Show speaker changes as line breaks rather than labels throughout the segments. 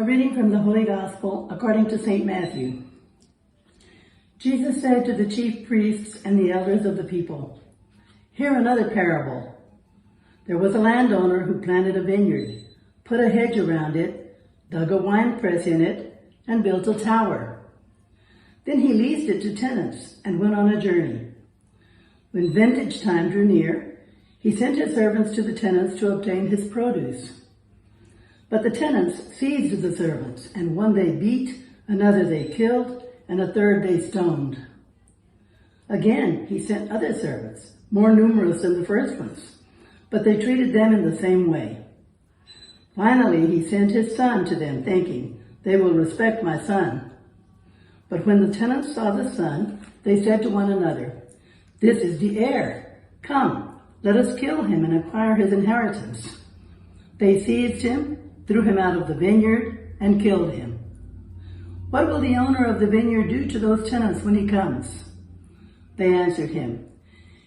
reading from the Holy Gospel according to St. Matthew. Jesus said to the chief priests and the elders of the people, "Hear another parable. There was a landowner who planted a vineyard, put a hedge around it, dug a winepress in it, and built a tower. Then he leased it to tenants and went on a journey. When vintage time drew near, he sent his servants to the tenants to obtain his produce. But the tenants seized the servants, and one they beat, another they killed, and a third they stoned. Again, he sent other servants, more numerous than the first ones, but they treated them in the same way. Finally, he sent his son to them, thinking, 'They will respect my son.' But when the tenants saw the son, they said to one another, 'This is the heir. Come, let us kill him and acquire his inheritance.' They seized him, threw him out of the vineyard, and killed him. What will the owner of the vineyard do to those tenants when he comes?" They answered him,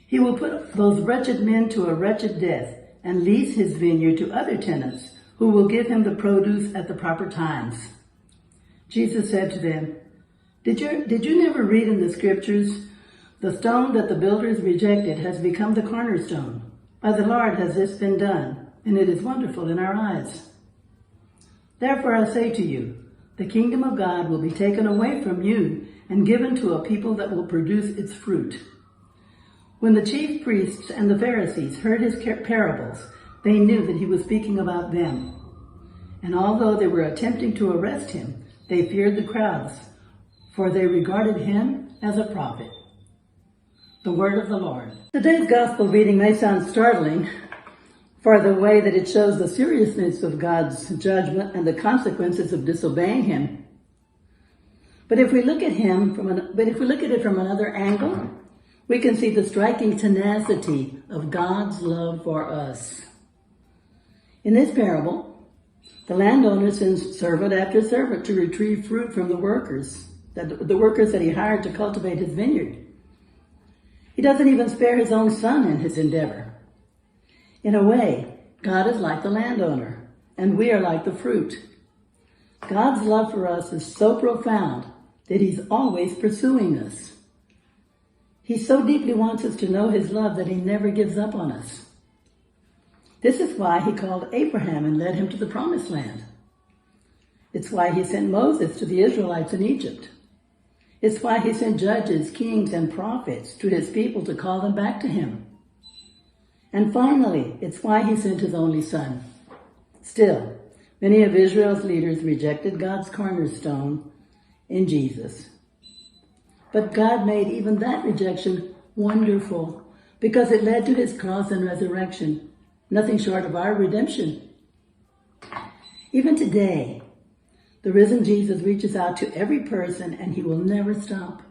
"He will put those wretched men to a wretched death and lease his vineyard to other tenants who will give him the produce at the proper times." Jesus said to them, Did you never read in the scriptures, 'The stone that the builders rejected has become the cornerstone. By the Lord has this been done, and it is wonderful in our eyes.' Therefore I say to you, the kingdom of God will be taken away from you and given to a people that will produce its fruit." When the chief priests and the Pharisees heard his parables, they knew that he was speaking about them. And although they were attempting to arrest him, they feared the crowds, for they regarded him as a prophet. The word of the Lord. Today's gospel reading may sound startling for the way that it shows the seriousness of God's judgment and the consequences of disobeying him. But if we look at it from another angle, we can see the striking tenacity of God's love for us. In this parable, the landowner sends servant after servant to retrieve fruit from the workers that he hired to cultivate his vineyard. He doesn't even spare his own son in his endeavor. In a way, God is like the landowner, and we are like the fruit. God's love for us is so profound that he's always pursuing us. He so deeply wants us to know his love that he never gives up on us. This is why he called Abraham and led him to the promised land. It's why he sent Moses to the Israelites in Egypt. It's why he sent judges, kings, and prophets to his people to call them back to him. And finally, it's why he sent his only son. Still, many of Israel's leaders rejected God's cornerstone in Jesus. But God made even that rejection wonderful because it led to his cross and resurrection, nothing short of our redemption. Even today, the risen Jesus reaches out to every person, and he will never stop.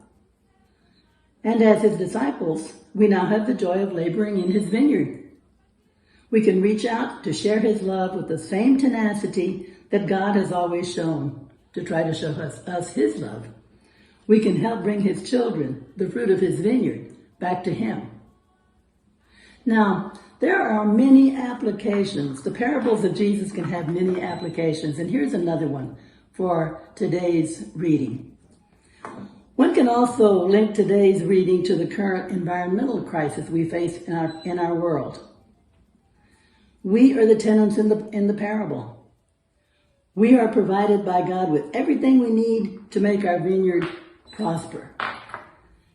And as his disciples, we now have the joy of laboring in his vineyard. We can reach out to share his love with the same tenacity that God has always shown to try to show us his love. We can help bring his children, the fruit of his vineyard, back to him. Now, there are many applications. The parables of Jesus can have many applications, and here's another one for today's reading. One can also link today's reading to the current environmental crisis we face in our world. We are the tenants in the parable. We are provided by God with everything we need to make our vineyard prosper.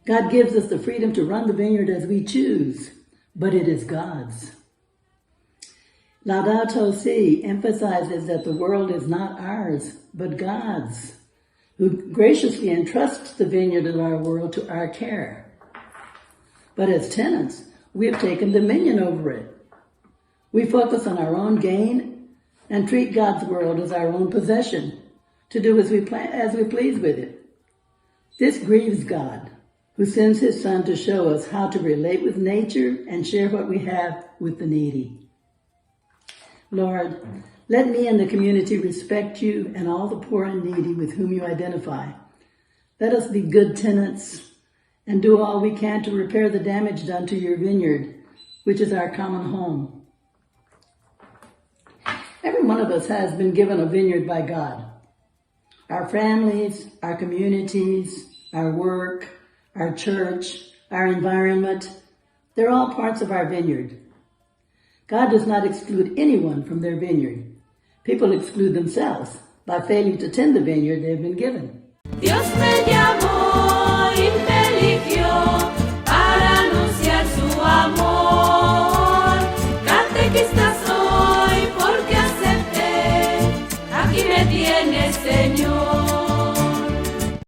God gives us the freedom to run the vineyard as we choose, but it is God's. Laudato Si emphasizes that the world is not ours, but God's, who graciously entrusts the vineyard of our world to our care. But as tenants, we have taken dominion over it. We focus on our own gain and treat God's world as our own possession, to do as we please with it. This grieves God, who sends his Son to show us how to relate with nature and share what we have with the needy. Lord, let me and the community respect you and all the poor and needy with whom you identify. Let us be good tenants and do all we can to repair the damage done to your vineyard, which is our common home. Every one of us has been given a vineyard by God, Our families, our communities, our work, our church, our environment, they're all parts of our vineyard. God does not exclude anyone from their vineyard. People exclude themselves by failing to tend the vineyard they've been given.
Dios me llamó y me eligió.